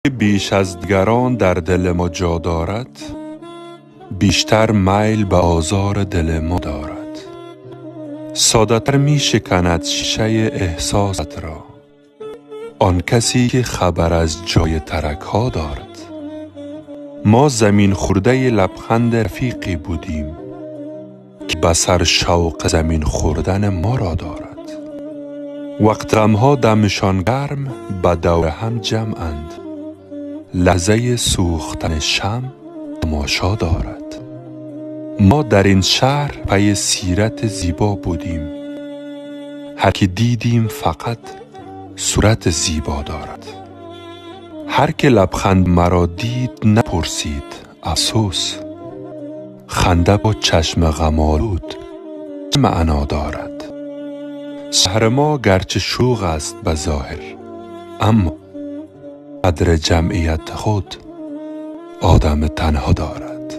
بیش از دیگران در دل ما جا دارد، بیشتر میل به آزار دل ما دارد. ساده‌تر می شکند شیشه احساست را آن کسی که خبر از جای ترک ها دارد. ما زمین خورده لبخند رفیقی بودیم که بسر شوق زمین خوردن ما را دارد. وقت غمها دمشان گرم به دور هم جمعند، لحظه سوختن شمع تماشا دارد. ما در این شهر پی سیرت زیبا بودیم، هر که دیدیم فقط صورت زیبا دارد. هر که لبخند مرا دید نپرسید افسوس، خنده با چشم غم آلود چه معنا دارد. شهر ما گرچه شوق است به ظاهر، اما قدر جمعیت خود آدم تنها دارد.